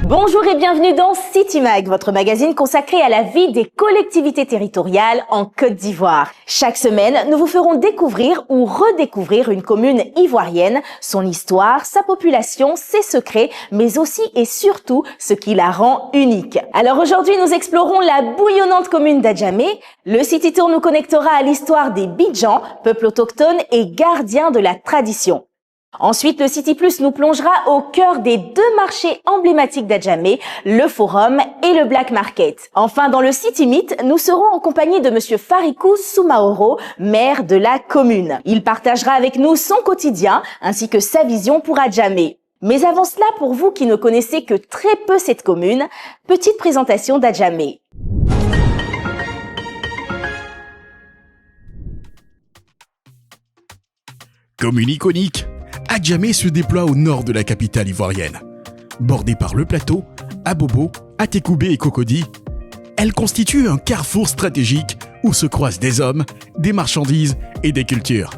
Bonjour et bienvenue dans City Mag, votre magazine consacré à la vie des collectivités territoriales en Côte d'Ivoire. Chaque semaine, nous vous ferons découvrir ou redécouvrir une commune ivoirienne, son histoire, sa population, ses secrets, mais aussi et surtout ce qui la rend unique. Alors aujourd'hui, nous explorons la bouillonnante commune d'Adjamé. Le City Tour nous connectera à l'histoire des Bidjans, peuple autochtone et gardien de la tradition. Ensuite, le City Plus nous plongera au cœur des deux marchés emblématiques d'Adjamé, le Forum et le Black Market. Enfin, dans le City Meet, nous serons en compagnie de Monsieur Farikou Soumaoro, maire de la commune. Il partagera avec nous son quotidien ainsi que sa vision pour Adjamé. Mais avant cela, pour vous qui ne connaissez que très peu cette commune, petite présentation d'Adjamé. Commune iconique, Adjamé se déploie au nord de la capitale ivoirienne. Bordée par le plateau, Abobo, Atekoubé et Cocody, elle constitue un carrefour stratégique où se croisent des hommes, des marchandises et des cultures.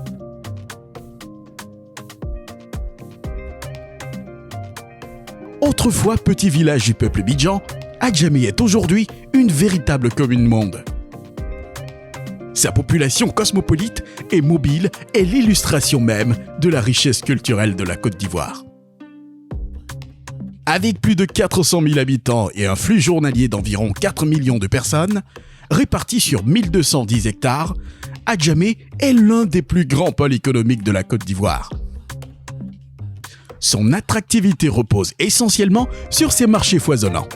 Autrefois petit village du peuple Bidjan, Adjamé est aujourd'hui une véritable commune-monde. Sa population cosmopolite et mobile est l'illustration même de la richesse culturelle de la Côte d'Ivoire. Avec plus de 400 000 habitants et un flux journalier d'environ 4 millions de personnes, répartis sur 1210 hectares, Adjamé est l'un des plus grands pôles économiques de la Côte d'Ivoire. Son attractivité repose essentiellement sur ses marchés foisonnants.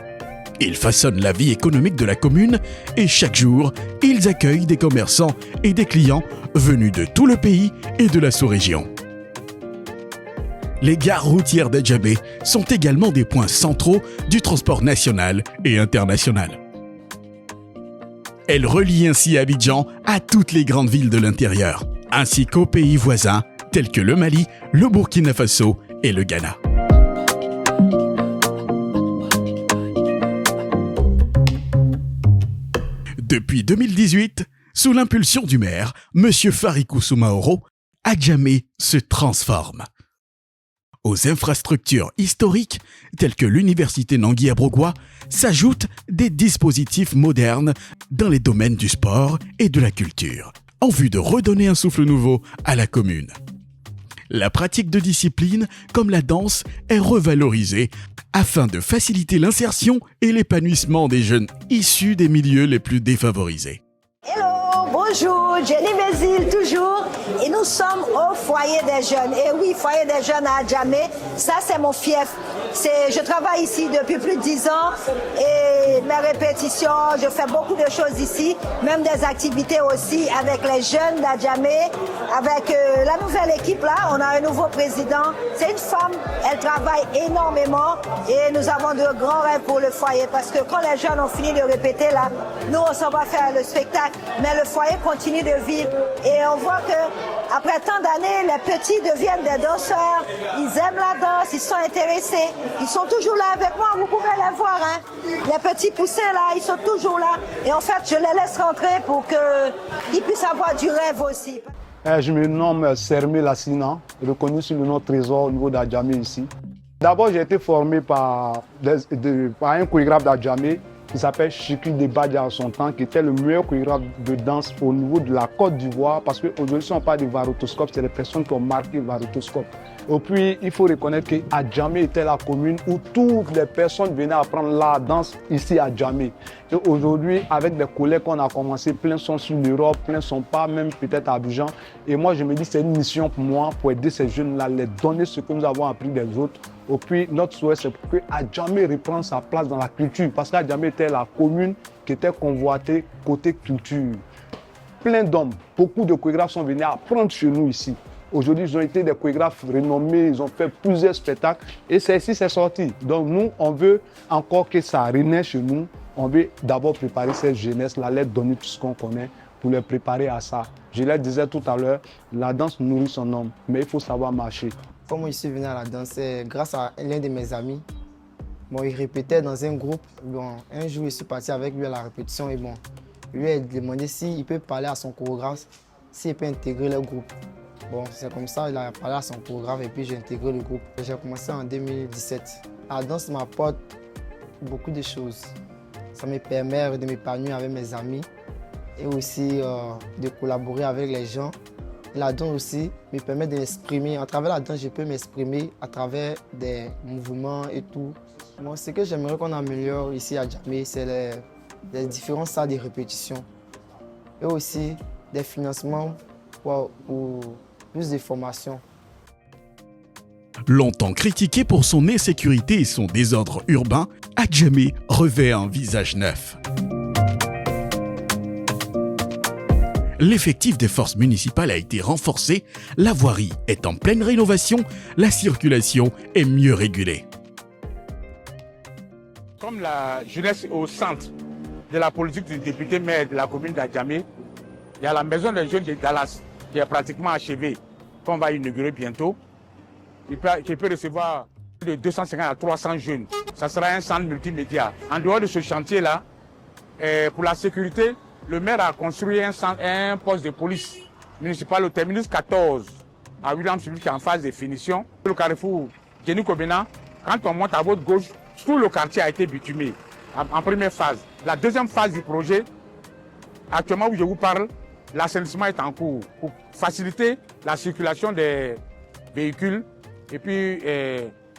Ils façonnent la vie économique de la commune et chaque jour, ils accueillent des commerçants et des clients venus de tout le pays et de la sous-région. Les gares routières d'Adjamé sont également des points centraux du transport national et international. Elles relient ainsi Abidjan à toutes les grandes villes de l'intérieur, ainsi qu'aux pays voisins tels que le Mali, le Burkina Faso et le Ghana. Depuis 2018, sous l'impulsion du maire, M. Farikou Soumaoro, Adjamé se transforme. Aux infrastructures historiques, telles que l'université Nangui-Abrogwa, s'ajoutent des dispositifs modernes dans les domaines du sport et de la culture, en vue de redonner un souffle nouveau à la commune. La pratique de disciplines comme la danse est revalorisée afin de faciliter l'insertion et l'épanouissement des jeunes issus des milieux les plus défavorisés. Hello, bonjour, Jenny Bézil toujours, et nous sommes au foyer des jeunes. Et oui, foyer des jeunes à Adjamé, ça c'est mon fief. Je travaille ici depuis plus de 10 ans et mes répétitions, je fais beaucoup de choses ici, même des activités aussi avec les jeunes d'Adjamé, avec la nouvelle équipe là, on a un nouveau président, c'est une femme, elle travaille énormément et nous avons de grands rêves pour le foyer parce que quand les jeunes ont fini de répéter là, nous on s'en va faire le spectacle, mais le foyer continue de vivre et on voit que après tant d'années, les petits deviennent des danseurs, ils aiment la danse, ils sont intéressés. Ils sont toujours là avec moi, vous pouvez les voir. Hein. Les petits poussins là, ils sont toujours là. Et en fait, je les laisse rentrer pour qu'ils puissent avoir du rêve aussi. Je me nomme Sermé Lassina, reconnu sur le nom Trésor au niveau d'Adjamé ici. D'abord, j'ai été formé par un chorégraphe d'Adjamé qui s'appelle Chiki Debadia en son temps, qui était le meilleur chorégraphe de danse au niveau de la Côte d'Ivoire, parce qu'aujourd'hui, si on parle de varotoscope, c'est les personnes qui ont marqué le varotoscope. Et puis, il faut reconnaître qu'Adjamé était la commune où toutes les personnes venaient apprendre la danse ici à Adjamé. Et aujourd'hui, avec des collègues qu'on a commencé, plein sont sur l'Europe, plein sont pas, même peut-être à Abidjan. Et moi, je me dis, c'est une mission pour moi, pour aider ces jeunes-là, les donner ce que nous avons appris des autres. Et puis, notre souhait, c'est que Adjamé reprenne sa place dans la culture, parce qu'Adjamé était la commune qui était convoitée côté culture. Plein d'hommes, beaucoup de chorégraphes sont venus apprendre chez nous ici. Aujourd'hui, ils ont été des chorégraphes renommés, ils ont fait plusieurs spectacles et celle-ci s'est sortie. Donc nous, on veut encore que ça renaisse chez nous. On veut d'abord préparer cette jeunesse-là, leur donner tout ce qu'on connaît pour les préparer à ça. Je leur disais tout à l'heure, la danse nourrit son homme, mais il faut savoir marcher. Comment je suis venu à la danse, c'est grâce à l'un de mes amis. Bon, il répétait dans un groupe. Bon, un jour, je suis parti avec lui à la répétition et bon, lui a demandé s'il peut parler à son chorégraphe, s'il peut intégrer le groupe. Bon, c'est comme ça, il a parlé à son chorégraphe et puis j'ai intégré le groupe. J'ai commencé en 2017. La danse m'apporte beaucoup de choses. Ça me permet de m'épanouir avec mes amis et aussi de collaborer avec les gens. La danse aussi me permet de m'exprimer. À travers la danse, je peux m'exprimer à travers des mouvements et tout. Moi, ce que j'aimerais qu'on améliore ici à Djamé, c'est les différentes salles de répétition et aussi des financements pour plus de formation. Longtemps critiqué pour son insécurité et son désordre urbain, Adjamé revêt un visage neuf. L'effectif des forces municipales a été renforcé, la voirie est en pleine rénovation, la circulation est mieux régulée. Comme la jeunesse est au centre de la politique du député maire de la commune d'Adjamé, il y a la maison des jeunes de Dallas qui est pratiquement achevée, qu'on va inaugurer bientôt, qui peut recevoir de 250 à 300 jeunes. Ça sera un centre multimédia. En dehors de ce chantier-là, pour la sécurité, le maire a construit un poste de police municipal au terminus 14 à Williamsville qui est en phase de finition. Le carrefour Jenny Kobena, quand on monte à votre gauche, tout le quartier a été bitumé en première phase. La deuxième phase du projet, actuellement où je vous parle, l'assainissement est en cours pour faciliter la circulation des véhicules et puis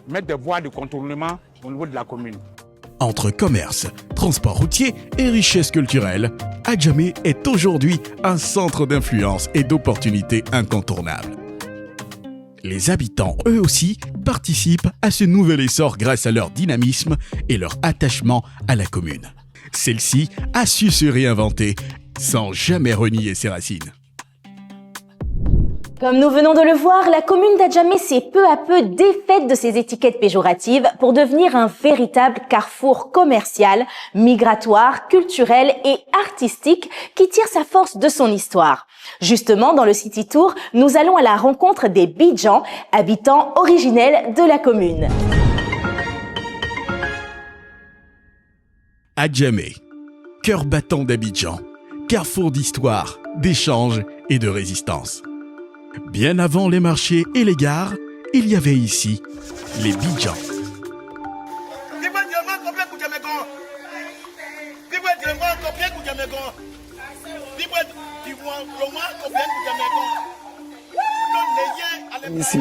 mettre des voies de contournement au niveau de la commune. Entre commerce, transport routier et richesse culturelle, Adjamé est aujourd'hui un centre d'influence et d'opportunités incontournables. Les habitants, eux aussi, participent à ce nouvel essor grâce à leur dynamisme et leur attachement à la commune. Celle-ci a su se réinventer sans jamais renier ses racines. Comme nous venons de le voir, la commune d'Adjamé s'est peu à peu défaite de ses étiquettes péjoratives pour devenir un véritable carrefour commercial, migratoire, culturel et artistique qui tire sa force de son histoire. Justement, dans le City Tour, nous allons à la rencontre des Bidjans, habitants originels de la commune. Adjamé, cœur battant d'Abidjan, carrefour d'histoire, d'échanges et de résistance. Bien avant les marchés et les gares, il y avait ici les Bidjans.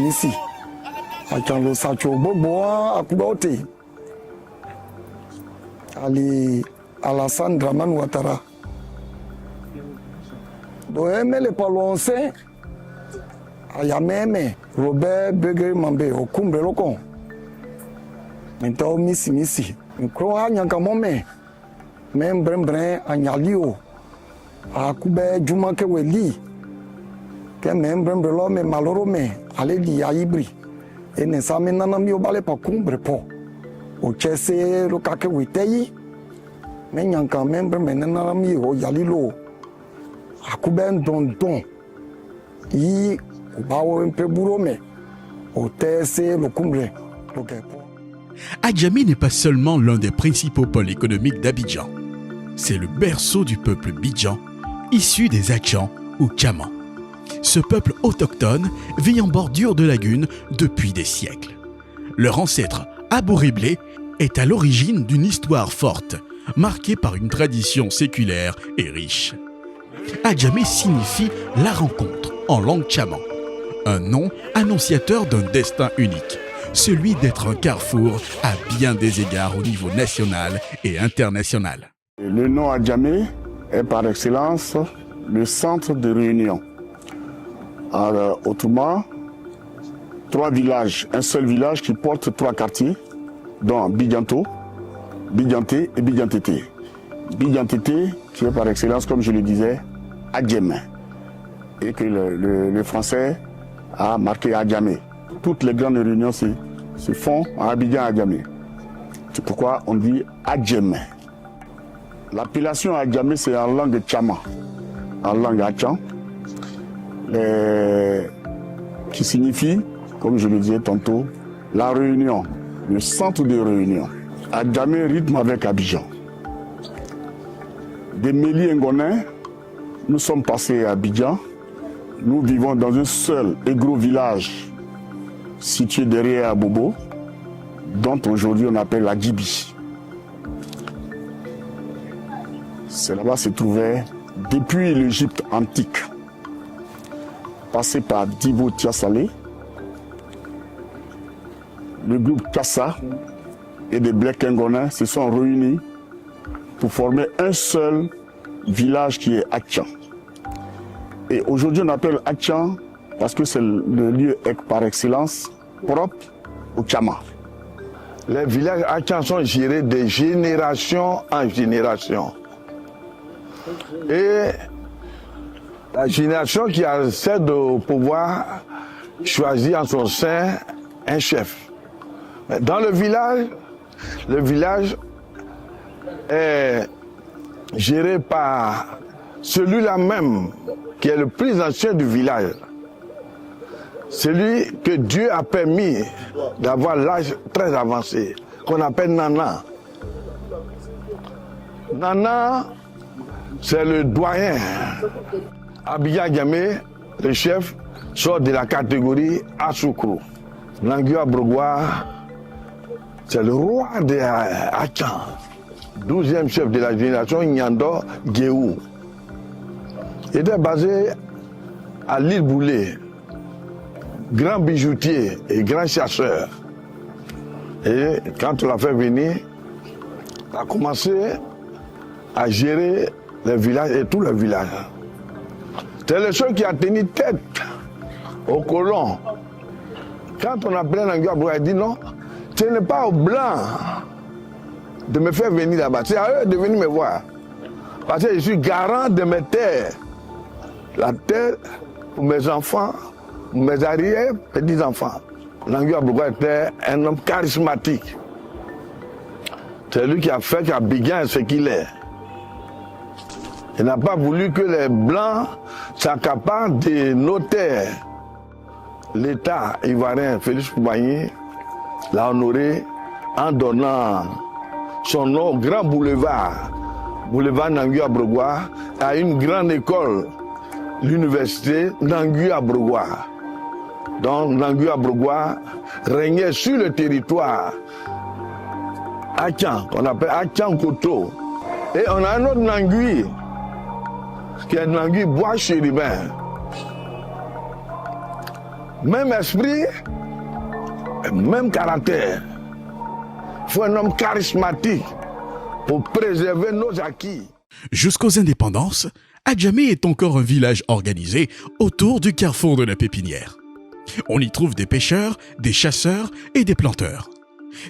Ici, Achalo Sacho Boboa Akubaote. Ali Alassane Draman Ouattara. Doeme le Palonce. Ayameme Robert Begre Mambe Okumbre Lokon. Mento misi. Nkro Nyankamome. Membrembre Anyalio. Akube Jumake Weli. Ke membrembre lo me maloro me aleli aibri. Ene same nanami obale pa kumbre po. O chese lo kake witei. Me nyanka membrembre nanami o yalilo. Akube ndondon. I Adjamé n'est pas seulement l'un des principaux pôles économiques d'Abidjan. C'est le berceau du peuple Bidjan, issu des Adjans ou Tchaman. Ce peuple autochtone vit en bordure de lagunes depuis des siècles. Leur ancêtre, Abou Riblé, est à l'origine d'une histoire forte, marquée par une tradition séculaire et riche. Adjamé signifie la rencontre en langue tchaman. Un nom annonciateur d'un destin unique, celui d'être un carrefour à bien des égards au niveau national et international. Le nom Adjamé est par excellence le centre de réunion. Alors, autrement, 3 villages, un seul village qui porte 3 quartiers, dont Bidjanto, Bidjanté et Bidjantété. Bidjantété qui est par excellence, comme je le disais, Adjamé. Et que le français a marqué Adjamé. Toutes les grandes réunions se font à Abidjan Adjamé. C'est pourquoi on dit Adjamé. L'appellation Adjamé, c'est en langue tchama, en langue Achan, qui signifie, comme je le disais tantôt, la réunion, le centre de réunion. Adjamé rythme avec Abidjan. Des Méli Ngonais, nous sommes passés à Abidjan. Nous vivons dans un seul et gros village situé derrière Bobo, dont aujourd'hui on appelle la Djibi. C'est là-bas se trouvait, depuis l'Égypte antique, passé par Dibo Tiasalé, le groupe Kassa et des Black Ngonais se sont réunis pour former un seul village qui est Atchan. Et aujourd'hui on appelle Atchan parce que c'est le lieu par excellence propre au Tchama. Les villages Atchan sont gérés de génération en génération. Et la génération qui accède au pouvoir choisit en son sein un chef. Dans le village est géré par celui-là même qui est le plus ancien du village. Celui que Dieu a permis d'avoir l'âge très avancé, qu'on appelle Nana. Nana, c'est le doyen. Abidjan Djamé, le chef, sort de la catégorie Assoukro. Nangua Brogwa, c'est le roi de Atchan. 12e chef de la génération Nyando Guéou. Il était basé à l'île Boulé, grand bijoutier et grand chasseur. Et quand on l'a fait venir, il a commencé à gérer les villages et tout le village. C'est le seul qui a tenu tête aux colons. Quand on appelait Nangua Brogwa, il dit non, ce n'est pas aux Blancs de me faire venir là-bas, c'est à eux de venir me voir. Parce que je suis garant de mes terres. La terre pour mes enfants, mes arrières, petits-enfants. Nangua Brogwa était un homme charismatique. C'est lui qui a fait qu'Abidjan est ce qu'il est. Il n'a pas voulu que les Blancs s'accaparent de nos terres. L'État ivoirien, Félix Koubagny, l'a honoré en donnant son nom au grand boulevard, boulevard Nangua Brogwa, à une grande école, l'université Nangua Brogwa. Donc Nangua Brogwa régnait sur le territoire Atchan, qu'on appelle Atchan Koto. Et on a un autre Nangui, qui est Nangui Bois Chéribin. Même esprit, même caractère. Il faut un homme charismatique pour préserver nos acquis. Jusqu'aux indépendances, Adjamé est encore un village organisé autour du carrefour de la Pépinière. On y trouve des pêcheurs, des chasseurs et des planteurs.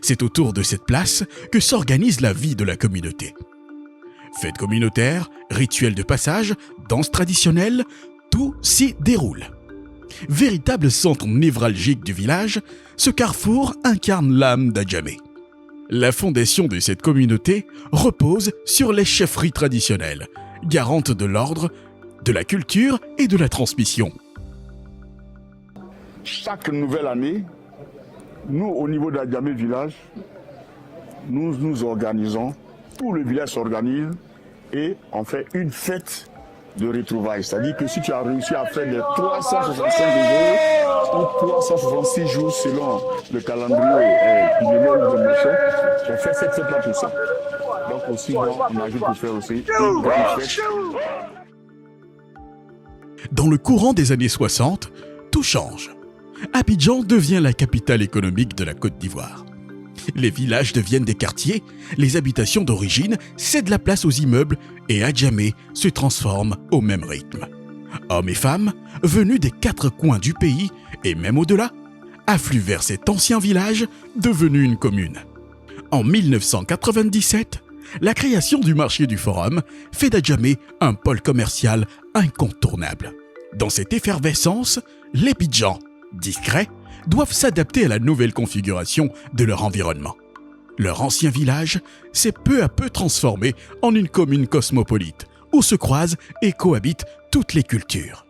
C'est autour de cette place que s'organise la vie de la communauté. Fêtes communautaires, rituels de passage, danses traditionnelles, tout s'y déroule. Véritable centre névralgique du village, ce carrefour incarne l'âme d'Adjamé. La fondation de cette communauté repose sur les chefferies traditionnelles, garantes de l'ordre, de la culture et de la transmission. Chaque nouvelle année, nous, au niveau d'Adjamé village, nous nous organisons, tout le village s'organise et on fait une fête de retrouvailles. C'est-à-dire que si tu as réussi à faire les 365 jours ou 366 jours selon le calendrier de Méchon, on fait cette fête-là pour ça. Donc aussi, on ajoute pour faire aussi une grande fête. Dans le courant des années 60, tout change. Abidjan devient la capitale économique de la Côte d'Ivoire. Les villages deviennent des quartiers, les habitations d'origine cèdent la place aux immeubles et Adjamé se transforme au même rythme. Hommes et femmes, venus des 4 coins du pays et même au-delà, affluent vers cet ancien village devenu une commune. En 1997, la création du marché du Forum fait d'Adjamé un pôle commercial incontournable. Dans cette effervescence, les Bidjans, discrets, doivent s'adapter à la nouvelle configuration de leur environnement. Leur ancien village s'est peu à peu transformé en une commune cosmopolite où se croisent et cohabitent toutes les cultures.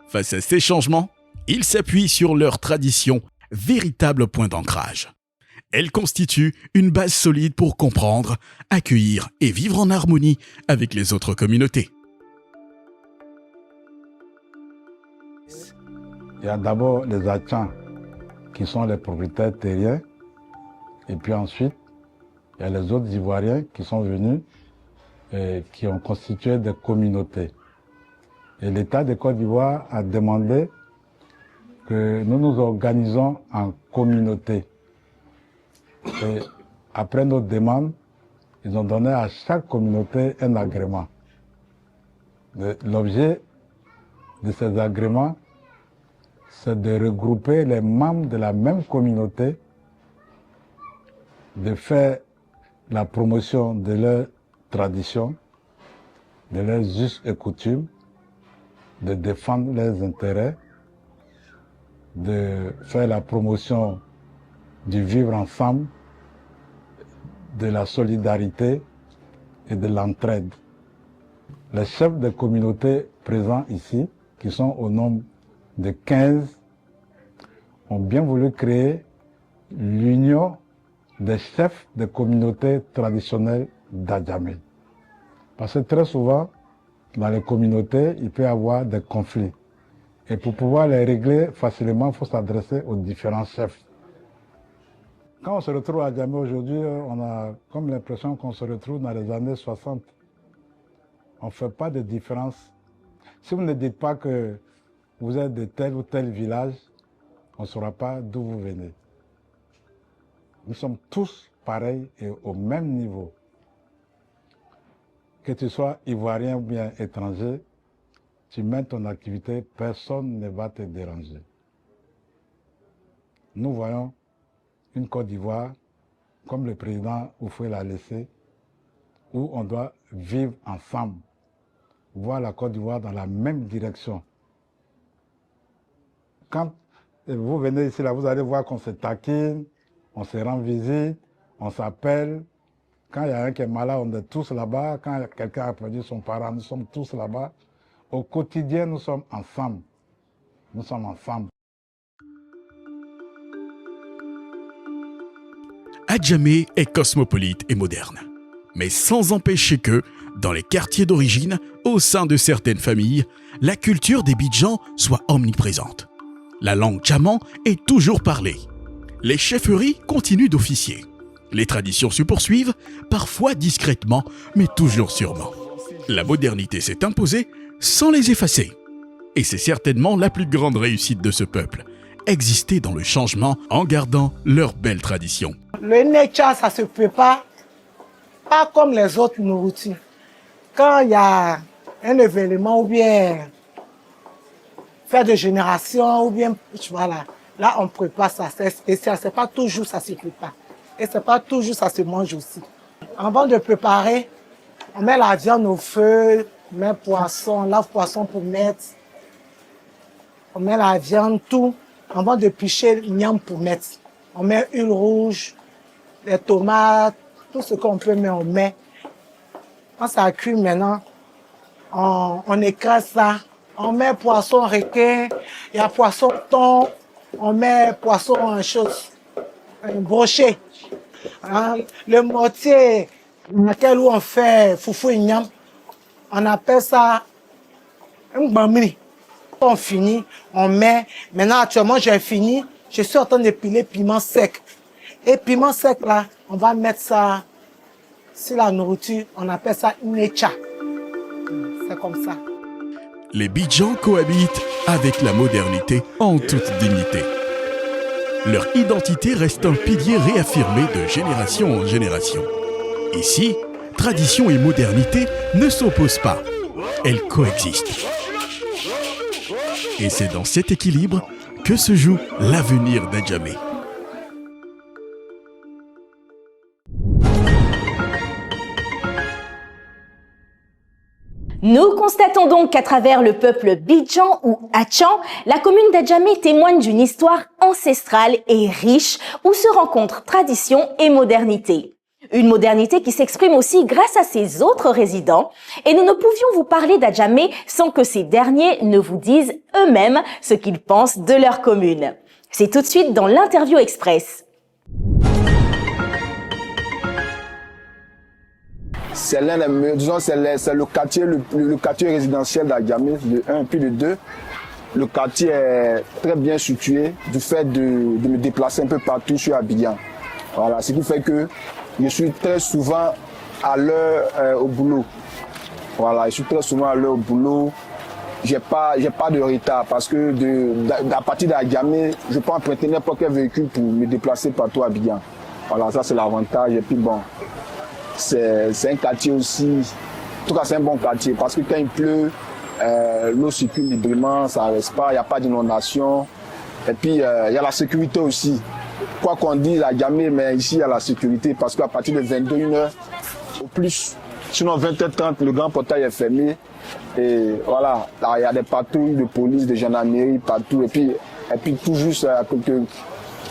Face à ces changements, ils s'appuient sur leur tradition, véritable point d'ancrage. Elle constitue une base solide pour comprendre, accueillir et vivre en harmonie avec les autres communautés. Il y a d'abord les Atchans qui sont les propriétaires terriens. Et puis ensuite, il y a les autres Ivoiriens qui sont venus qui ont constitué des communautés. Et l'État de Côte d'Ivoire a demandé que nous nous organisons en communauté. Et après notre demande, ils ont donné à chaque communauté un agrément. L'objet de ces agréments, c'est de regrouper les membres de la même communauté, de faire la promotion de leurs traditions, de leurs us et coutumes, de défendre leurs intérêts, de faire la promotion du vivre ensemble, de la solidarité et de l'entraide. Les chefs de communautés présents ici, qui sont au nombre de 15, ont bien voulu créer l'union des chefs de communautés traditionnelles d'Adjamé. Parce que très souvent, dans les communautés, il peut y avoir des conflits. Et pour pouvoir les régler facilement, il faut s'adresser aux différents chefs. Quand on se retrouve à Adjamé aujourd'hui, on a comme l'impression qu'on se retrouve dans les années 60. On ne fait pas de différence. Si vous ne dites pas que vous êtes de tel ou tel village, on ne saura pas d'où vous venez. Nous sommes tous pareils et au même niveau. Que tu sois ivoirien ou bien étranger, tu mènes ton activité, personne ne va te déranger. Nous voyons une Côte d'Ivoire, comme le président Houphouët l'a laissé, où on doit vivre ensemble, voir la Côte d'Ivoire dans la même direction. Quand vous venez ici, là, vous allez voir qu'on se taquine, on se rend visite, on s'appelle. Quand il y a un qui est malade, on est tous là-bas. Quand quelqu'un a perdu son parent, nous sommes tous là-bas. Au quotidien, nous sommes ensemble. Nous sommes ensemble. Adjamé est cosmopolite et moderne, mais sans empêcher que, dans les quartiers d'origine, au sein de certaines familles, la culture des Bidjans soit omniprésente. La langue djaman est toujours parlée. Les chefferies continuent d'officier. Les traditions se poursuivent, parfois discrètement, mais toujours sûrement. La modernité s'est imposée sans les effacer. Et c'est certainement la plus grande réussite de ce peuple, exister dans le changement en gardant leurs belles traditions. Le necha, ça se prépare pas comme les autres nourritures. Quand il y a un événement ou bien faire de génération ou bien, voilà, là on prépare ça, c'est spécial, c'est pas toujours ça se prépare. Et c'est pas toujours ça se mange aussi. Avant de préparer, on met la viande au feu, on met poisson, on lave poisson pour mettre, on met la viande, tout, avant de picher l'igname pour mettre. On met huile rouge, les tomates, tout ce qu'on peut mettre, on met. Quand ça cuit maintenant, on écrase ça. On met poisson requin, il y a poisson thon, on met poisson en chose, broché. Hein, le mortier dans lequel on fait foufou ignam, on appelle ça un bamri. On finit, on met. Maintenant, actuellement, j'ai fini. Je suis en train de piler piment sec. Et piment sec, là, on va mettre ça sur la nourriture. On appelle ça necha. C'est comme ça. Les Bidjans cohabitent avec la modernité en toute dignité. Leur identité reste un pilier réaffirmé de génération en génération. Ici, tradition et modernité ne s'opposent pas, elles coexistent. Et c'est dans cet équilibre que se joue l'avenir d'Adjamé. Nous constatons donc qu'à travers le peuple Bidjan ou Achan, la commune d'Adjamé témoigne d'une histoire ancestrale et riche où se rencontrent tradition et modernité. Une modernité qui s'exprime aussi grâce à ses autres résidents. Et nous ne pouvions vous parler d'Adjamé sans que ces derniers ne vous disent eux-mêmes ce qu'ils pensent de leur commune. C'est tout de suite dans l'interview express. C'est l'un des, disons, c'est le quartier, le quartier résidentiel d'Adjamé, de 1 puis de 2. Le quartier est très bien situé du fait de me déplacer un peu partout sur Abidjan. Voilà, ce qui fait que je suis très souvent à l'heure au boulot. Voilà, je suis très souvent à l'heure au boulot. J'ai pas de retard parce que à partir d'Adjamé, je peux emprunter n'importe quel véhicule pour me déplacer partout à Abidjan. Voilà, ça c'est l'avantage. Et puis bon, c'est un quartier aussi, en tout cas c'est un bon quartier parce que quand il pleut, l'eau circule librement, ça ne reste pas, il n'y a pas d'inondation. Et puis il y a la sécurité aussi. Quoi qu'on dise à Adjamé, mais ici il y a la sécurité parce qu'à partir de 21h au plus, sinon 20h30, le grand portail est fermé. Et voilà, là, il y a des patrouilles de police, de gendarmerie partout. Et puis tout juste à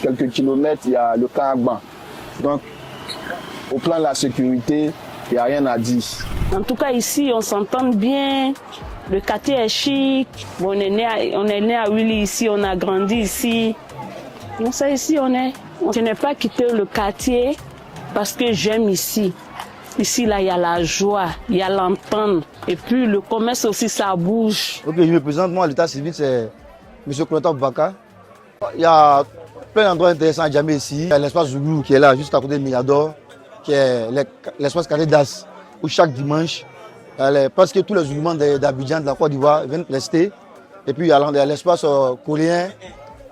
quelques kilomètres, il y a le Caragban. Donc, au plan de la sécurité, il n'y a rien à dire. En tout cas, ici, on s'entend bien. Le quartier est chic. Bon, on est né à Willy ici, on a grandi ici. On sait ici, je n'ai pas quitté le quartier parce que j'aime ici. Ici, là, il y a la joie, il y a l'entente. Et puis, le commerce aussi, ça bouge. Ok, je me présente, moi, l'état civil, c'est M. Koulata Boubacar. Il y a plein d'endroits intéressants à Adjamé ici. Il y a l'espace Zouglou qui est là, juste à côté de Mirador, qui est l'espace Carré d'As, où chaque dimanche, presque tous les Zougloumans d'Abidjan, de la Côte d'Ivoire, viennent rester. Et puis, il y a l'espace coréen,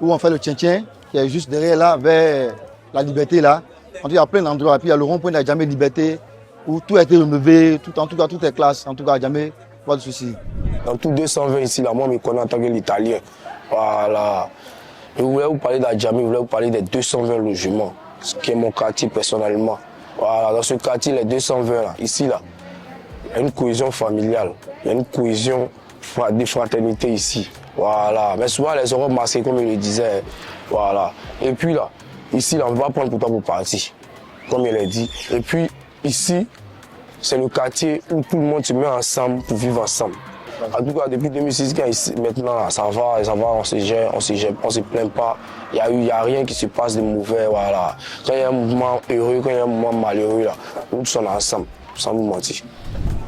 où on fait le tien-tien, qui est juste derrière là, vers la Liberté, là. Il y a plein d'endroits. Et puis, il y a le rond-point d'Adjamé Liberté, où tout a été rénové, en tout cas, tout est classe. En tout cas, jamais, pas de souci. Dans tout 220 ici, là, moi, je me connais en tant que l'Italien. Voilà. Je voulais vous parler d'Adjamé, je voulais vous parler des 220 logements, ce qui est mon quartier personnellement. Voilà, dans ce quartier, les 220, là, ici, là, il y a une cohésion familiale, il y a une cohésion de fraternité ici. Voilà. Mais souvent, les Europes masqués, comme je le disais. Voilà. Et puis là, ici, là, on va prendre pour toi pour partir, comme il l'a dit. Et puis, ici, c'est le quartier où tout le monde se met ensemble pour vivre ensemble. En tout cas, depuis 2006, maintenant, ça va, on se gère, on se plaint pas. Il n'y a rien qui se passe de mauvais. Voilà. Quand il y a un mouvement heureux, quand il y a un mouvement malheureux, là, nous sommes ensemble, sans vous mentir.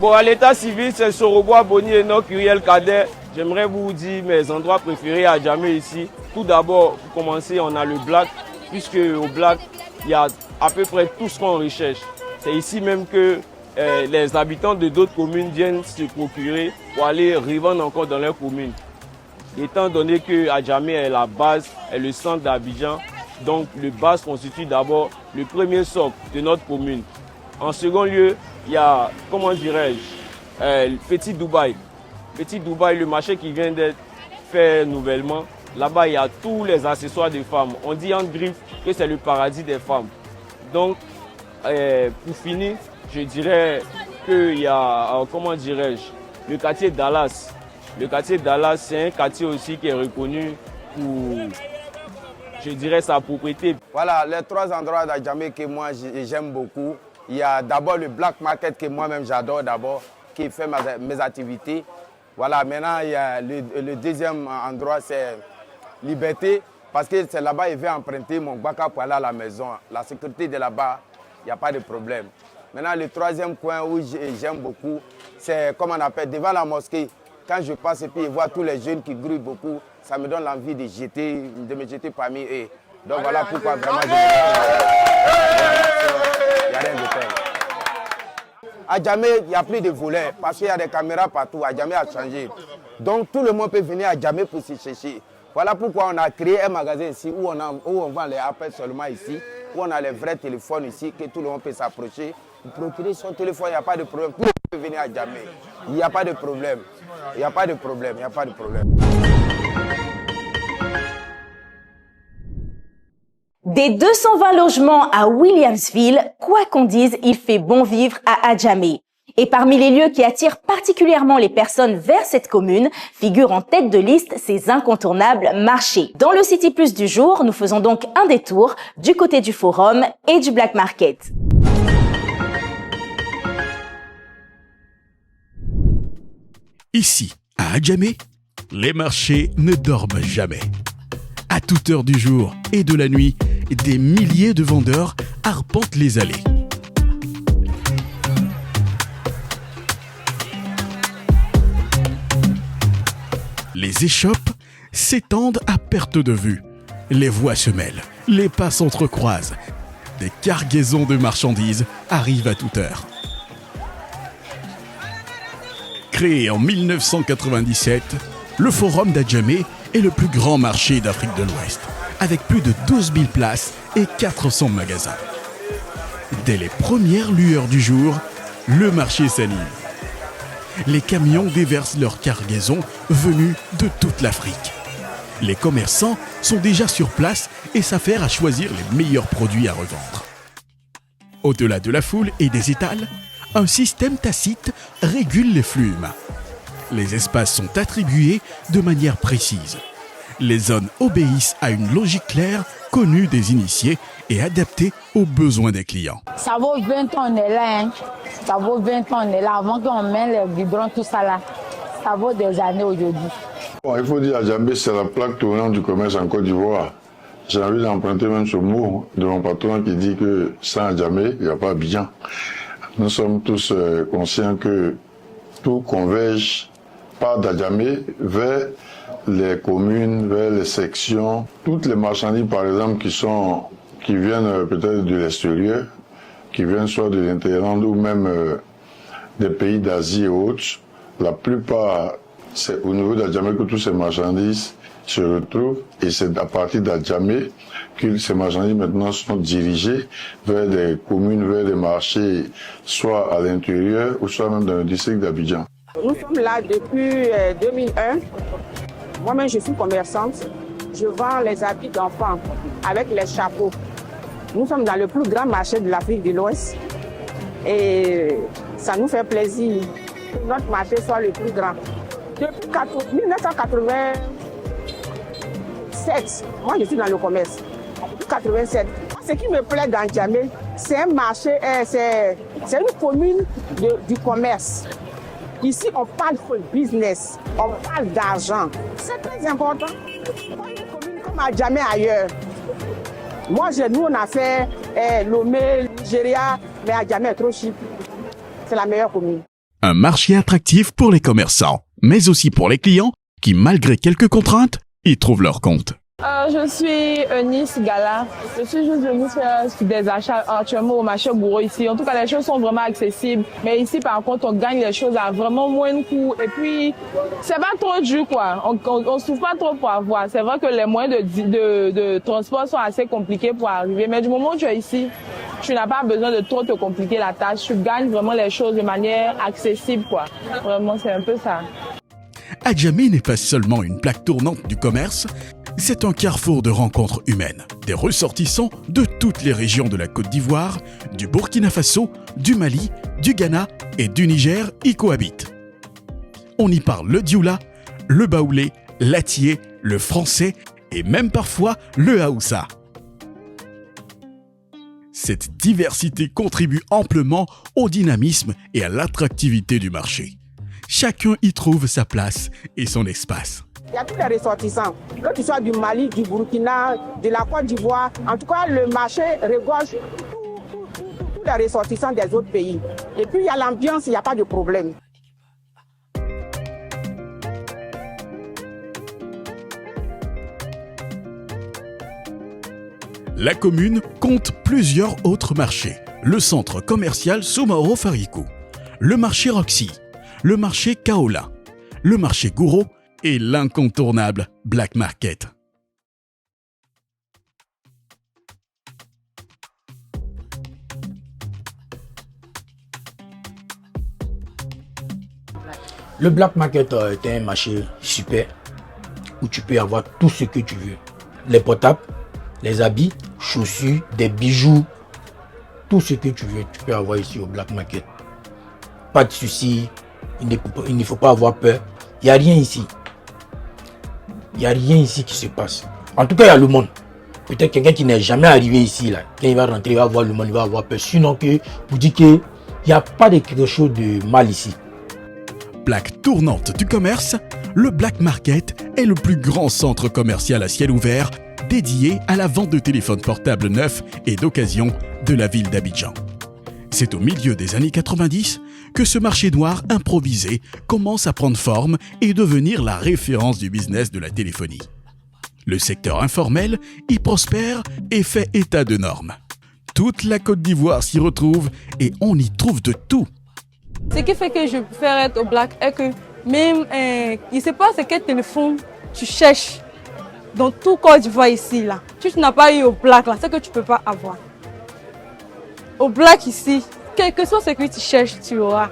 Bon, à l'état civil, c'est Sorobois, Boni, Enoch, Uriel, Kader. J'aimerais vous dire mes endroits préférés à Adjamé ici. Tout d'abord, pour commencer, on a le Black, puisque au Black, il y a à peu près tout ce qu'on recherche. C'est ici même que les habitants de d'autres communes viennent se procurer pour aller revendre encore dans leur commune. Étant donné que Adjamé est la base, est le centre d'Abidjan, donc le base constitue d'abord le premier socle de notre commune. En second lieu, il y a, comment dirais-je, Petit Dubaï. Petit Dubaï, le marché qui vient d'être fait nouvellement. Là-bas, il y a tous les accessoires des femmes. On dit en griffe que c'est le paradis des femmes. Donc, pour finir, je dirais qu'il y a, comment dirais-je, le quartier Dallas. Le quartier Dallas, c'est un quartier aussi qui est reconnu pour, je dirais, sa propriété. Voilà, les trois endroits d'Adjamé que moi j'aime beaucoup. Il y a d'abord le Black Market que moi-même j'adore d'abord, qui fait mes activités. Voilà, maintenant il y a le deuxième endroit, c'est Liberté, parce que c'est là-bas que je vais emprunter mon baka pour aller à la maison. La sécurité de là-bas, il n'y a pas de problème. Maintenant, le troisième coin où j'aime beaucoup, c'est comme on appelle devant la mosquée. Quand je passe et puis je vois tous les jeunes qui grouillent beaucoup, ça me donne l'envie de me jeter parmi eux. Donc voilà pourquoi vraiment il n'y a rien de tel. À Adjamé, il n'y a plus de volets parce qu'il y a des caméras partout. Adjamé a changé. Donc tout le monde peut venir à Adjamé pour se chercher. Voilà pourquoi on a créé un magasin ici où on vend les appels seulement ici, où on a les vrais téléphones ici, que tout le monde peut s'approcher. Pour procurer son téléphone, il n'y a pas de problème. Tout le monde peut venir à Adjamé. Il n'y a pas de problème. Il n'y a pas de problème. Il n'y a pas de problème. Des 220 logements à Williamsville, quoi qu'on dise, il fait bon vivre à Adjamé. Et parmi les lieux qui attirent particulièrement les personnes vers cette commune, figurent en tête de liste ces incontournables marchés. Dans le City Plus du jour, nous faisons donc un détour du côté du Forum et du Black Market. Ici, à Adjamé, les marchés ne dorment jamais. À toute heure du jour et de la nuit, des milliers de vendeurs arpentent les allées. Les échoppes s'étendent à perte de vue. Les voies se mêlent, les pas s'entrecroisent. Des cargaisons de marchandises arrivent à toute heure. Créé en 1997, le Forum d'Adjamé est le plus grand marché d'Afrique de l'Ouest, avec plus de 12 000 places et 400 magasins. Dès les premières lueurs du jour, le marché s'anime. Les camions déversent leurs cargaisons venues de toute l'Afrique. Les commerçants sont déjà sur place et s'affairent à choisir les meilleurs produits à revendre. Au-delà de la foule et des étals, un système tacite régule les flux humains. Les espaces sont attribués de manière précise. Les zones obéissent à une logique claire, connue des initiés et adaptée aux besoins des clients. Ça vaut 20 ans, on est là. Hein. Ça vaut 20 ans, on est là. Avant qu'on mette les biberons, tout ça là, ça vaut des années aujourd'hui. Bon, il faut dire Adjamé, c'est la plaque tournante du commerce en Côte d'Ivoire. J'ai envie d'emprunter même ce mot de mon patron qui dit que sans Adjamé, il n'y a pas Abidjan. Nous sommes tous conscients que tout converge par d'Adjamé vers les communes, vers les sections. Toutes les marchandises, par exemple, qui viennent peut-être de l'extérieur, qui viennent soit de l'Interland ou même des pays d'Asie et autres, la plupart, c'est au niveau d'Adjamé que toutes ces marchandises se retrouvent et c'est à partir d'Adjamé que ces marchandises maintenant sont dirigées vers des communes, vers des marchés, soit à l'intérieur ou soit même dans le district d'Abidjan. Nous sommes là depuis 2001. Moi-même, je suis commerçante. Je vends les habits d'enfants avec les chapeaux. Nous sommes dans le plus grand marché de l'Afrique de l'Ouest. Et ça nous fait plaisir que notre marché soit le plus grand. Depuis 1987, moi je suis dans le commerce. Depuis 1987. Ce qui me plaît dans Adjamé, c'est un marché, c'est une commune du commerce. Ici, on parle de business, on parle d'argent. C'est très important. Pas une commune comme Adjamé ailleurs. Moi, nous, on a fait Lomé, Nigeria, mais Adjamé est trop cheap. C'est la meilleure commune. Un marché attractif pour les commerçants, mais aussi pour les clients qui, malgré quelques contraintes, y trouvent leur compte. Je suis Eunice Gala. Je suis juste venue faire des achats actuellement au marché Gouro ici. En tout cas, les choses sont vraiment accessibles. Mais ici, par contre, on gagne les choses à vraiment moins de coûts. Et puis, c'est pas trop dur, quoi. On souffre pas trop pour avoir. C'est vrai que les moyens de transport sont assez compliqués pour arriver. Mais du moment où tu es ici, tu n'as pas besoin de trop te compliquer la tâche. Tu gagnes vraiment les choses de manière accessible, quoi. Vraiment, c'est un peu ça. Adjamé n'est pas seulement une plaque tournante du commerce, c'est un carrefour de rencontres humaines. Des ressortissants de toutes les régions de la Côte d'Ivoire, du Burkina Faso, du Mali, du Ghana et du Niger y cohabitent. On y parle le dioula, le baoulé, l'atié, le français et même parfois le haoussa. Cette diversité contribue amplement au dynamisme et à l'attractivité du marché. Chacun y trouve sa place et son espace. Il y a tous les ressortissants, que tu sois du Mali, du Burkina, de la Côte d'Ivoire. En tout cas, le marché regorge tous les ressortissants des autres pays. Et puis, il y a l'ambiance, il n'y a pas de problème. La commune compte plusieurs autres marchés. Le centre commercial Soumaoro Farikou, le marché Roxy, le marché Kaola, le marché Gouro et l'incontournable Black Market. Le Black Market est un marché super où tu peux avoir tout ce que tu veux. Les portables, les habits, chaussures, des bijoux, tout ce que tu veux, tu peux avoir ici au Black Market. Pas de soucis, il ne faut pas avoir peur. Il n'y a rien ici. Il n'y a rien ici qui se passe. En tout cas, il y a le monde. Peut-être quelqu'un qui n'est jamais arrivé ici, là, quand il va rentrer, il va voir le monde, il va avoir peur. Sinon, pour dire qu'il n'y a pas de quelque chose de mal ici. Plaque tournante du commerce, le Black Market est le plus grand centre commercial à ciel ouvert dédié à la vente de téléphones portables neufs et d'occasion de la ville d'Abidjan. C'est au milieu des années 90 que ce marché noir improvisé commence à prendre forme et devenir la référence du business de la téléphonie. Le secteur informel y prospère et fait état de normes. Toute la Côte d'Ivoire s'y retrouve et on y trouve de tout. Ce qui fait que je préfère être au black est que même, il ne sait pas ce quel téléphone tu cherches dans tout Côte d'Ivoire ici, là. Si tu n'as pas eu au black, là, c'est que tu ne peux pas avoir. Au black ici, quel que soit ce que tu cherches, tu auras.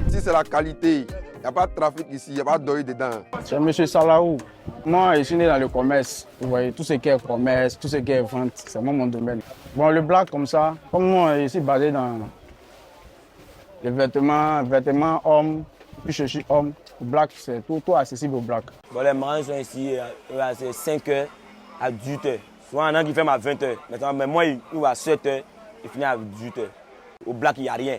Ici, c'est la qualité. Il n'y a pas de trafic ici, il n'y a pas d'oeil dedans. C'est M. Salaou. Moi, je suis né dans le commerce. Vous voyez, tout ce qui est commerce, tout ce qui est vente, c'est mon domaine. Bon, le black comme ça, comme moi, je suis basé dans les vêtements hommes, puis je suis homme. Le black, c'est tout accessible au black. Bon, les marins sont ici, c'est 5h à 18h. Souvent, il y en a qui ferment à 20h. Maintenant, mais moi, il ouvre à 7h, il finit à 18h. Au black, il n'y a rien.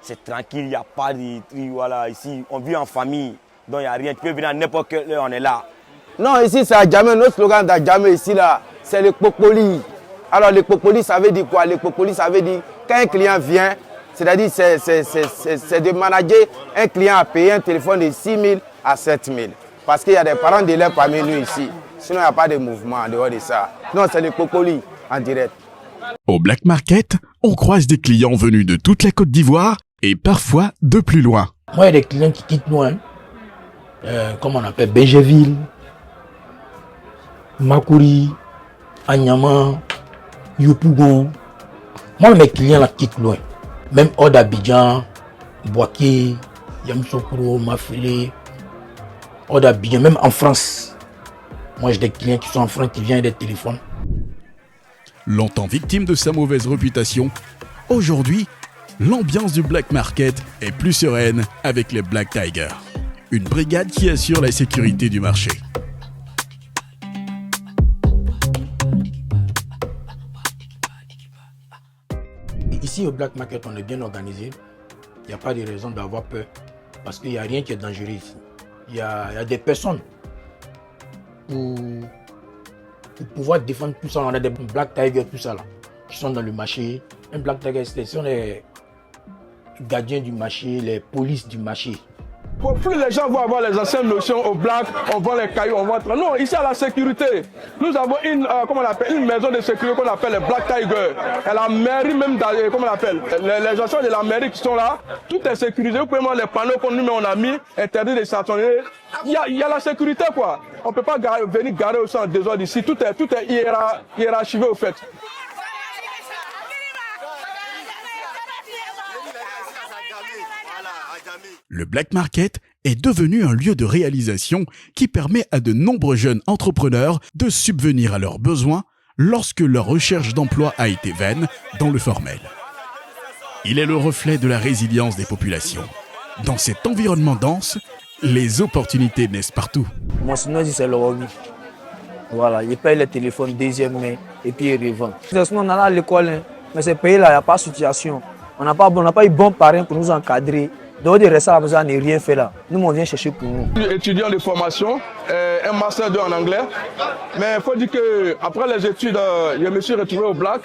C'est tranquille, il n'y a pas de tri, voilà. Ici, on vit en famille, donc il n'y a rien. Tu peux venir à n'importe quelle heure, on est là. Non, ici, c'est Adjamé. Notre slogan d'Adjamé, ici, là, c'est le Popoli. Alors, le Popoli, ça veut dire quoi? Le Popoli, ça veut dire quand un client vient, c'est-à-dire c'est de manager un client à payer un téléphone de 6 000 à 7 000. Parce qu'il y a des parents d'élèves parmi nous ici. Sinon, il n'y a pas de mouvement en dehors de ça. Non, c'est le Popoli en direct. Au Black Market, on croise des clients venus de toute la Côte d'Ivoire et parfois de plus loin. Moi, il y a des clients qui quittent loin, comme on appelle Béjéville, Makuri, Anyama, Yopougon. Moi, mes clients là quittent loin. Même hors d'Abidjan, Boaké, Yamsoukro, Mafélé, hors d'Abidjan, même en France. Moi, j'ai des clients qui sont en France qui viennent des téléphones. Longtemps victime de sa mauvaise réputation, aujourd'hui, l'ambiance du Black Market est plus sereine avec les Black Tigers, une brigade qui assure la sécurité du marché. Ici au Black Market, on est bien organisé. Il n'y a pas de raison d'avoir peur parce qu'il n'y a rien qui est dangereux ici. Il y a des personnes pour pouvoir défendre tout ça. On a des Black Tigers, tout ça là, qui sont dans le marché. Un Black Tiger, ce sont les gardiens du marché, les polices du marché. Pour plus les gens vont avoir les anciennes notions au black, on vend les cailloux, on vend... Non, ici à la sécurité, nous avons une maison de sécurité qu'on appelle les Black Tigers. Et la mairie même, comment on appelle, les gens de la mairie qui sont là, tout est sécurisé. Vous pouvez voir les panneaux qu'on nous met, on a mis, interdit de stationner. Il y a la sécurité quoi. On ne peut pas venir garer au centre des ordres ici. Tout est hiérarchisé au fait. Le Black Market est devenu un lieu de réalisation qui permet à de nombreux jeunes entrepreneurs de subvenir à leurs besoins lorsque leur recherche d'emploi a été vaine dans le formel. Il est le reflet de la résilience des populations. Dans cet environnement dense, les opportunités naissent partout. Moi, sinon, c'est le hobby. Voilà, il paye le téléphone deuxième main et puis il revend. On est à l'école, mais ce pays-là, il n'y a pas de situation. On n'a pas eu bon parrain pour nous encadrer. Donc, de rester à la maison, on n'a rien fait là. Nous, on vient chercher pour nous. Je suis étudiant de formation, un master 2 en anglais. Mais il faut dire qu'après les études, je me suis retrouvé au Black.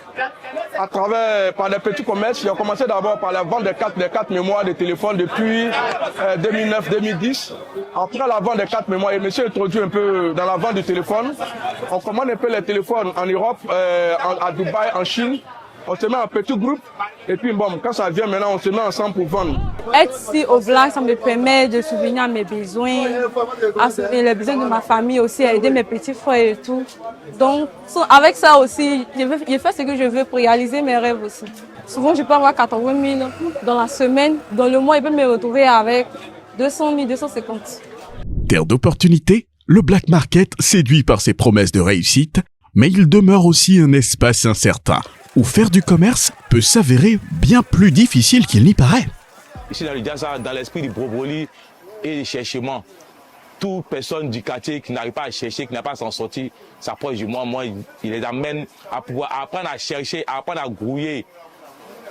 Par des petits commerces, j'ai commencé d'abord par la vente des cartes mémoire de téléphone depuis 2009-2010. Après la vente des cartes mémoire, je me suis introduit un peu dans la vente du téléphone. On commande un peu les téléphones en Europe, à Dubaï, en Chine. On se met en petit groupe et puis bon, quand ça vient maintenant, on se met ensemble pour vendre. Être ici au Black, ça me permet de souvenir à mes besoins, à souvenir les besoins de ma famille aussi, à aider mes petits frères et tout. Donc, avec ça aussi, je fais ce que je veux pour réaliser mes rêves aussi. Souvent, je peux avoir 80 000 dans la semaine. Dans le mois, je peux me retrouver avec 200 000, 250. Terre d'opportunités, le Black Market séduit par ses promesses de réussite, mais il demeure aussi un espace incertain, où faire du commerce peut s'avérer bien plus difficile qu'il n'y paraît. Ici dans le Diassa, dans l'esprit du broboli et du cherchement, toute personne du quartier qui n'arrive pas à chercher, qui n'a pas à s'en sortir, s'approche de moi, il les amène à pouvoir apprendre à chercher, à apprendre à grouiller.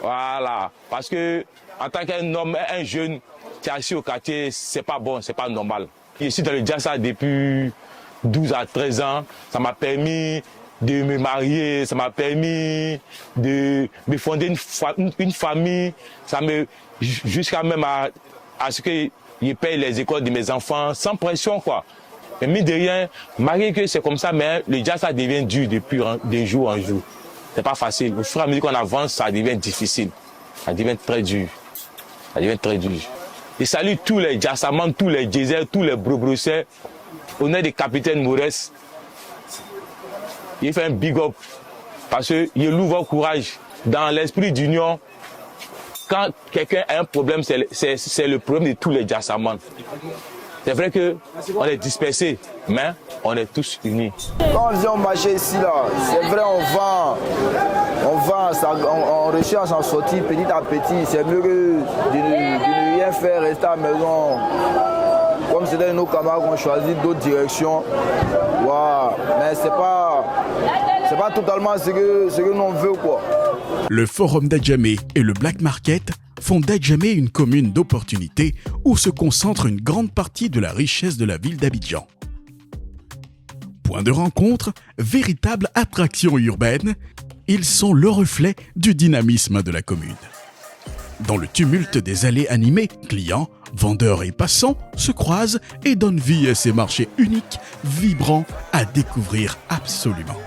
Voilà. Parce que en tant qu'un homme, un jeune qui est assis au quartier, c'est pas bon, c'est pas normal. Ici dans le Diassa depuis 12 à 13 ans, ça m'a permis de me marier, ça m'a permis de me fonder une famille, jusqu'à même à ce que je paye les écoles de mes enfants sans pression quoi. Mais mine de rien, malgré que c'est comme ça, mais le Diassa devient dur de jour en jour. C'est pas facile. Au fur et à mesure qu'on avance, ça devient difficile. Ça devient très dur. Ça devient très dur. Je salue tous les Jassamans, tous les Djezers, tous les Brobrossais. On est des capitaines Maurès. Il fait un big up parce qu'il ouvre courage dans l'esprit d'union. Quand quelqu'un a un problème, c'est le problème de tous les Jassamans. C'est vrai qu'on est dispersés, mais on est tous unis. Quand on vient au marché ici, là, c'est vrai, on recherche en sortir petit à petit. C'est mieux que de ne rien faire, rester à la maison. Comme c'était nos camarades qui ont choisi d'autres directions. Wow. Mais c'est pas totalement ce que nous on veut, quoi. Le Forum d'Adjamé et le Black Market font d'Adjamé une commune d'opportunités où se concentre une grande partie de la richesse de la ville d'Abidjan. Point de rencontre, véritable attraction urbaine, ils sont le reflet du dynamisme de la commune. Dans le tumulte des allées animées, clients, vendeurs et passants se croisent et donnent vie à ces marchés uniques, vibrants, à découvrir absolument.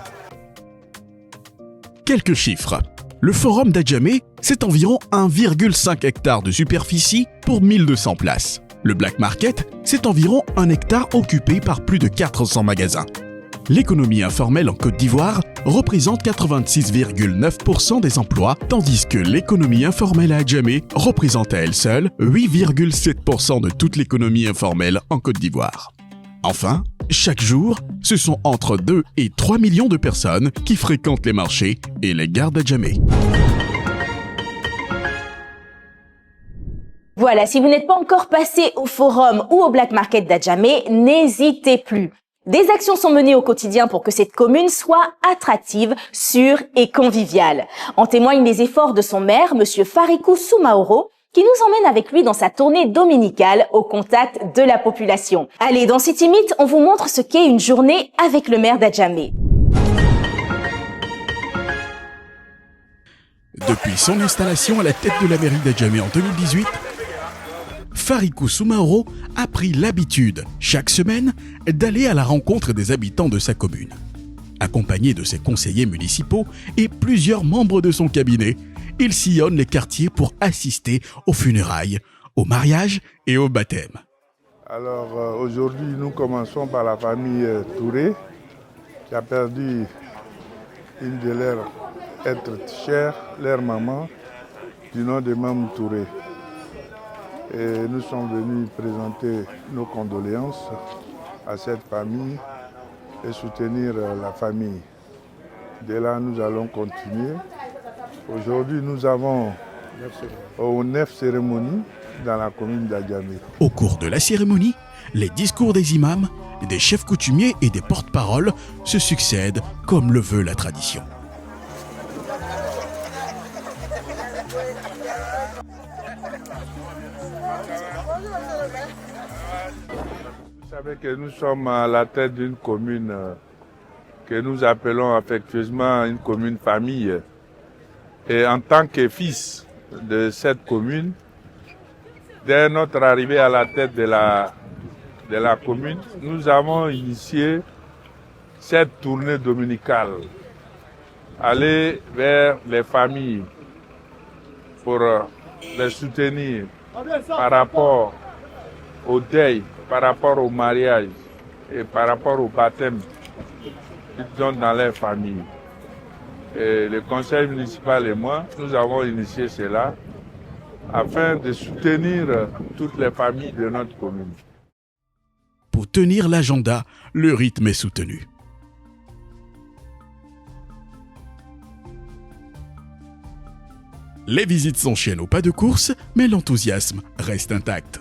Quelques chiffres. Le Forum d'Adjamé, c'est environ 1,5 hectare de superficie pour 1200 places. Le Black Market, c'est environ 1 hectare occupé par plus de 400 magasins. L'économie informelle en Côte d'Ivoire représente 86,9% des emplois, tandis que l'économie informelle à Adjamé représente à elle seule 8,7% de toute l'économie informelle en Côte d'Ivoire. Enfin, chaque jour, ce sont entre 2 et 3 millions de personnes qui fréquentent les marchés et les gares d'Adjamé. Voilà, si vous n'êtes pas encore passé au forum ou au Black Market d'Adjamé, n'hésitez plus. Des actions sont menées au quotidien pour que cette commune soit attractive, sûre et conviviale. En témoignent les efforts de son maire, M. Farikou Soumaoro, qui nous emmène avec lui dans sa tournée dominicale au contact de la population. Allez, dans City Meet, on vous montre ce qu'est une journée avec le maire d'Adjamé. Depuis son installation à la tête de la mairie d'Adjamé en 2018, Farikou Soumaoro a pris l'habitude, chaque semaine, d'aller à la rencontre des habitants de sa commune. Accompagné de ses conseillers municipaux et plusieurs membres de son cabinet, il sillonne les quartiers pour assister aux funérailles, aux mariages et aux baptêmes. Alors aujourd'hui, nous commençons par la famille Touré, qui a perdu une de leurs êtres chers, leur maman, du nom de Mme Touré. Et nous sommes venus présenter nos condoléances à cette famille et soutenir la famille. De là, nous allons continuer. Aujourd'hui, nous avons 9 cérémonies dans la commune d'Adjamé. Au cours de la cérémonie, les discours des imams, des chefs coutumiers et des porte-paroles se succèdent comme le veut la tradition. Vous savez que nous sommes à la tête d'une commune que nous appelons affectueusement une commune famille. Et en tant que fils de cette commune, dès notre arrivée à la tête de la commune, nous avons initié cette tournée dominicale. Aller vers les familles pour les soutenir par rapport au deuil, par rapport au mariage et par rapport au baptême qu'ils ont dans leur famille. Et le conseil municipal et moi, nous avons initié cela afin de soutenir toutes les familles de notre commune. Pour tenir l'agenda, le rythme est soutenu. Les visites s'enchaînent au pas de course, mais l'enthousiasme reste intact.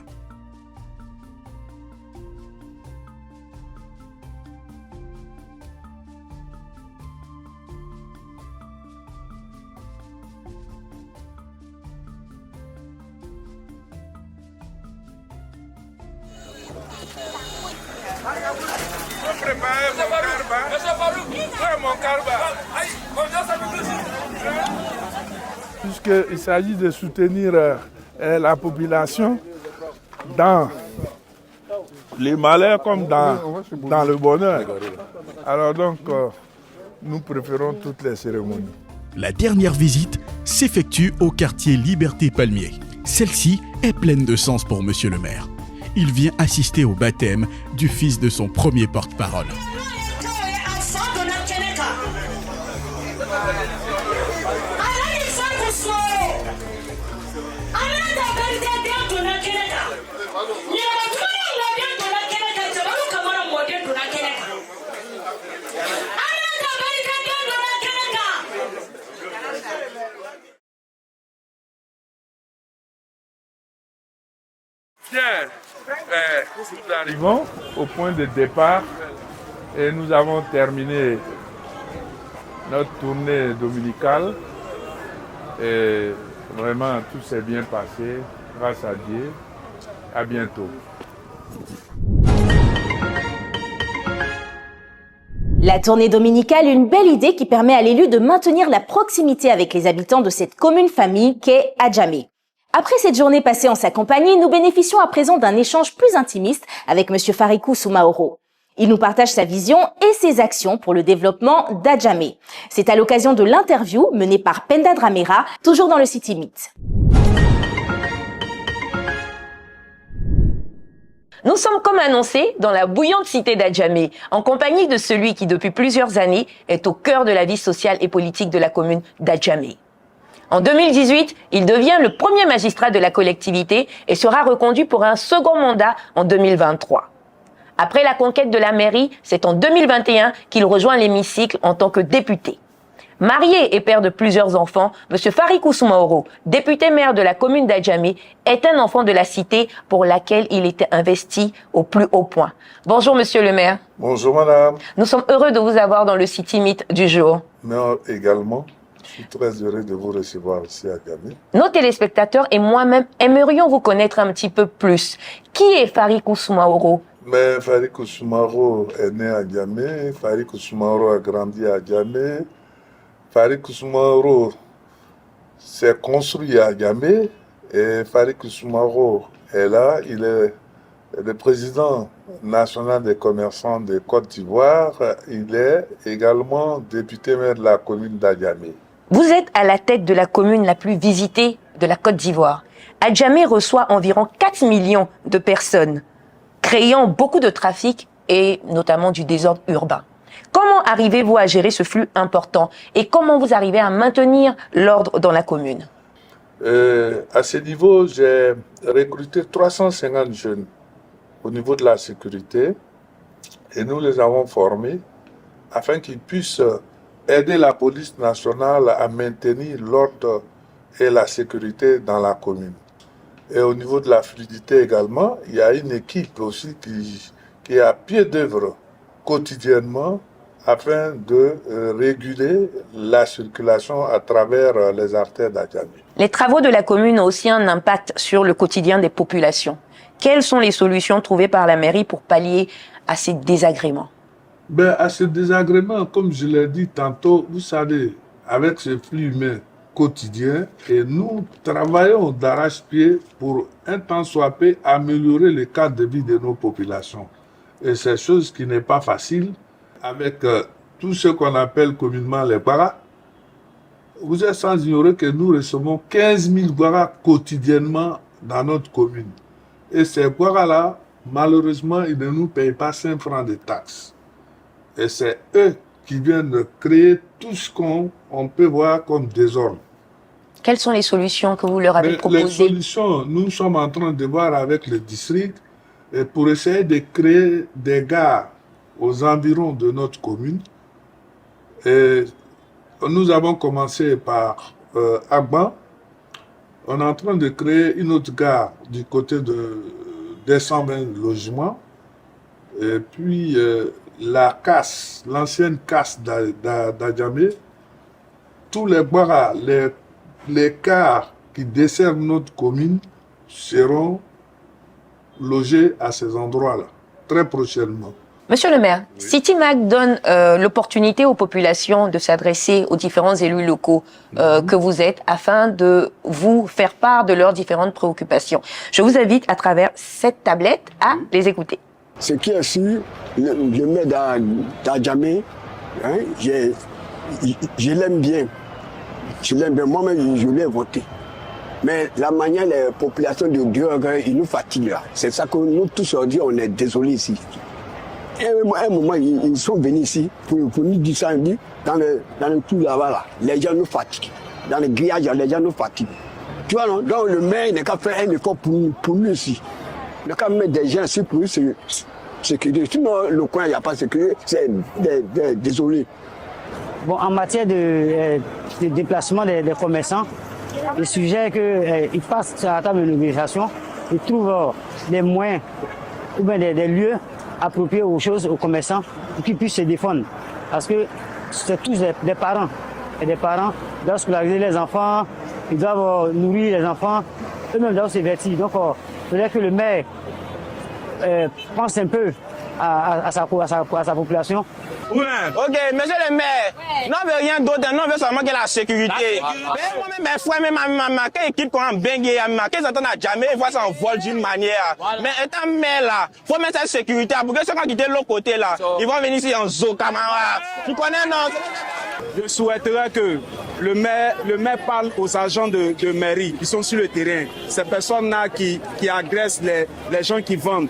Puisqu'il s'agit de soutenir la population dans les malheurs comme dans le bonheur. Alors donc, nous préférons toutes les cérémonies. La dernière visite s'effectue au quartier Liberté Palmier. Celle-ci est pleine de sens pour monsieur le maire. Il vient assister au baptême du fils de son premier porte-parole. Nous arrivons au point de départ et nous avons terminé notre tournée dominicale et vraiment tout s'est bien passé grâce à Dieu. À bientôt. La tournée dominicale, une belle idée qui permet à l'élu de maintenir la proximité avec les habitants de cette commune famille qu'est Adjamé. Après cette journée passée en sa compagnie, nous bénéficions à présent d'un échange plus intimiste avec M. Farikou Soumaoro. Il nous partage sa vision et ses actions pour le développement d'Adjamé. C'est à l'occasion de l'interview menée par Penda Dramera, toujours dans le City Meet. Nous sommes comme annoncé dans la bouillante cité d'Adjamé, en compagnie de celui qui depuis plusieurs années est au cœur de la vie sociale et politique de la commune d'Adjamé. En 2018, il devient le premier magistrat de la collectivité et sera reconduit pour un second mandat en 2023. Après la conquête de la mairie, c'est en 2021 qu'il rejoint l'hémicycle en tant que député. Marié et père de plusieurs enfants, M. Farikou Soumaoro, député maire de la commune d'Adjamé, est un enfant de la cité pour laquelle il était investi au plus haut point. Bonjour Monsieur le maire. Bonjour madame. Nous sommes heureux de vous avoir dans le City Meet du jour. Moi également, je suis très heureux de vous recevoir ici à Adjamé. Nos téléspectateurs et moi-même aimerions vous connaître un petit peu plus. Qui est Farikou Soumaoro? Mais Farikou Soumaoro est né à Adjamé, Farikou Soumaoro a grandi à Adjamé. Farikou Soumaoro s'est construit à Adjamé et Farikou Soumaoro est là. Il est le président national des commerçants de Côte d'Ivoire. Il est également député maire de la commune d'Adjamé. Vous êtes à la tête de la commune la plus visitée de la Côte d'Ivoire. Adjamé reçoit environ 4 millions de personnes, créant beaucoup de trafic et notamment du désordre urbain. Comment arrivez-vous à gérer ce flux important et comment vous arrivez à maintenir l'ordre dans la commune? À ce niveau, j'ai recruté 350 jeunes au niveau de la sécurité et nous les avons formés afin qu'ils puissent aider la police nationale à maintenir l'ordre et la sécurité dans la commune. Et au niveau de la fluidité également, il y a une équipe aussi qui est à pied d'œuvre quotidiennement afin de réguler la circulation à travers les artères d'Adjamé. Les travaux de la commune ont aussi un impact sur le quotidien des populations. Quelles sont les solutions trouvées par la mairie pour pallier à ces désagréments? À ce désagrément, comme je l'ai dit tantôt, vous savez, avec ce flux humain quotidien, et nous travaillons d'arrache-pied pour un temps soit peu améliorer le cadre de vie de nos populations. Et c'est chose qui n'est pas facile avec tout ce qu'on appelle communément les guaras. Vous êtes sans ignorer que nous recevons 15 000 guaras quotidiennement dans notre commune. Et ces guaras-là, malheureusement, ils ne nous payent pas 5 francs de taxes. Et c'est eux qui viennent de créer tout ce qu'on peut voir comme désordre. Quelles sont les solutions que vous leur avez proposées? Les solutions, nous sommes en train de voir avec le district pour essayer de créer des gares aux environs de notre commune. Et nous avons commencé par Agban. On est en train de créer une autre gare du côté des 120 logements. Et puis la casse, l'ancienne casse d'Adjamé, tous les guaras, les cars qui desservent notre commune seront logés à ces endroits-là, très prochainement. Monsieur le maire, oui. CityMag donne l'opportunité aux populations de s'adresser aux différents élus locaux que vous êtes afin de vous faire part de leurs différentes préoccupations. Je vous invite à travers cette tablette à les écouter. Ce qui est sûr, le maire d'Adjamé, hein, je l'aime bien. Je l'aime bien. Moi-même, je l'ai voté. Mais la manière, les populations de Dieu, ils nous fatiguent là. C'est ça que nous tous aujourd'hui, on est désolés ici. Et à un moment, ils sont venus ici pour nous dire ça, dans le tout là-bas, là, les gens nous fatiguent. Dans le grillage, les gens nous fatiguent. Tu vois, non? Donc le maire n'a qu'à faire un effort pour nous ici. Il n'a qu'à mettre des gens ici pour nous sécuriser. Sinon, le coin, il n'y a pas de sécurité. C'est désolé. Bon, en matière de déplacement des commerçants, le sujet qu'ils passent sur la table de négociation, ils trouvent des moyens ou bien des lieux appropriés aux choses, aux commerçants, pour qu'ils puissent se défendre. Parce que c'est tous des parents. Et des parents doivent scolariser les enfants, ils doivent nourrir les enfants, eux-mêmes doivent se vertir. Donc, il faudrait que le maire pense un peu à sa population. Ouais. Ok, monsieur le maire, non, on veut rien d'autre, non, on veut seulement que la sécurité. Mais moi-même, mes frères, même quand ils quittent comme bengue, quand ils entendent à jamais, ils voient ça en vol d'une manière. Mais étant maire là, il faut mettre cette sécurité pour que ceux qui ont quitté l'autre côté là, ils vont venir ici en zoo, camarade. Tu connais, non? Je souhaiterais que le maire parle aux agents de mairie qui sont sur le terrain. Ces personnes-là qui agressent les gens qui vendent.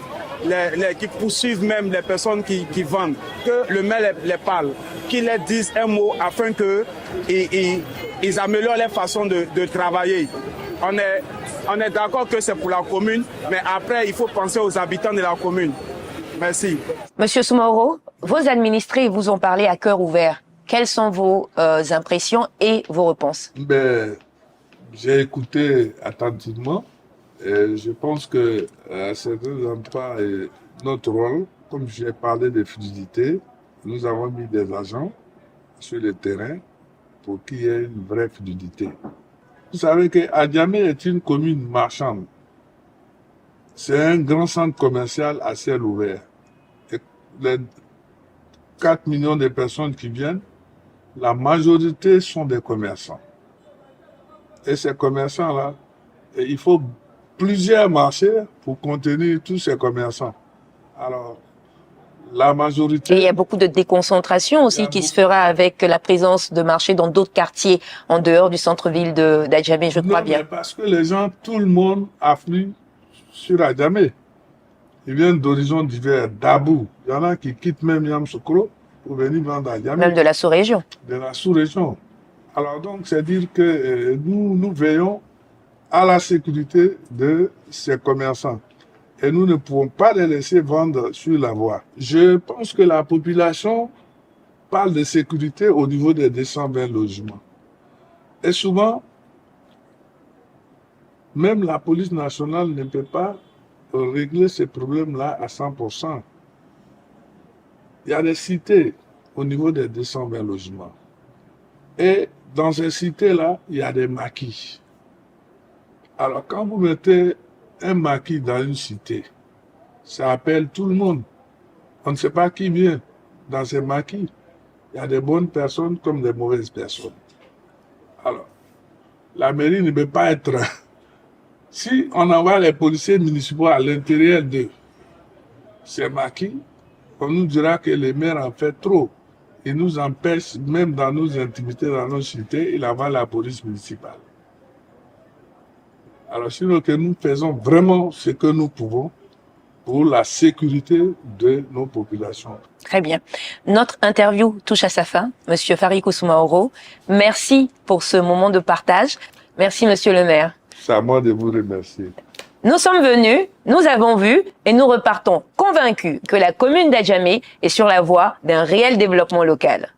Qui poursuivent même les personnes qui vendent, que le maire les parle, qu'ils les disent un mot afin qu'ils améliorent leur façon de travailler. On est d'accord que c'est pour la commune, mais après, il faut penser aux habitants de la commune. Merci. Monsieur Soumaoro, vos administrés vous ont parlé à cœur ouvert. Quelles sont vos impressions et vos réponses? J'ai écouté attentivement. Et je pense que à certains endroits, notre rôle, comme j'ai parlé de fluidité, nous avons mis des agents sur le terrain pour qu'il y ait une vraie fluidité. Vous savez que Adjamé est une commune marchande. C'est un grand centre commercial à ciel ouvert. Et les 4 millions de personnes qui viennent, la majorité sont des commerçants. Et ces commerçants-là, il faut plusieurs marchés pour contenir tous ces commerçants. Alors, la majorité... Et il y a beaucoup de déconcentration aussi qui se fera avec la présence de marchés dans d'autres quartiers en dehors du centre-ville d'Adjamé, je crois bien. Parce que les gens, tout le monde afflue sur Adjamé. Ils viennent d'horizons divers, d'Abou. Il y en a qui quittent même Yamoussoukro pour venir vendre à Adjamé. Même de la sous-région. De la sous-région. Alors donc, c'est dire que nous veillons à la sécurité de ces commerçants. Et nous ne pouvons pas les laisser vendre sur la voie. Je pense que la population parle de sécurité au niveau des 220 logements. Et souvent, même la police nationale ne peut pas régler ces problèmes-là à 100%. Il y a des cités au niveau des 220 logements. Et dans ces cités-là, il y a des maquis. Alors, quand vous mettez un maquis dans une cité, ça appelle tout le monde. On ne sait pas qui vient dans ces maquis. Il y a des bonnes personnes comme des mauvaises personnes. Alors, la mairie ne peut pas être... Si on envoie les policiers municipaux à l'intérieur de ces maquis, on nous dira que les maires en fait trop. Ils nous empêchent, même dans nos intimités, dans nos cités, il envoie la police municipale. Alors, sinon que nous faisons vraiment ce que nous pouvons pour la sécurité de nos populations. Très bien. Notre interview touche à sa fin. Monsieur Farikou Soumaoro, merci pour ce moment de partage. Merci, monsieur le maire. C'est à moi de vous remercier. Nous sommes venus, nous avons vu et nous repartons convaincus que la commune d'Adjamé est sur la voie d'un réel développement local.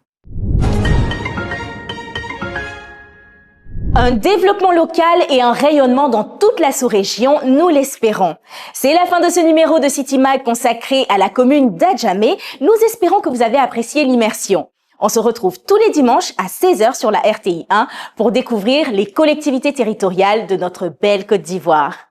Un développement local et un rayonnement dans toute la sous-région, nous l'espérons. C'est la fin de ce numéro de City Mag consacré à la commune d'Adjamé. Nous espérons que vous avez apprécié l'immersion. On se retrouve tous les dimanches à 16h sur la RTI 1 pour découvrir les collectivités territoriales de notre belle Côte d'Ivoire.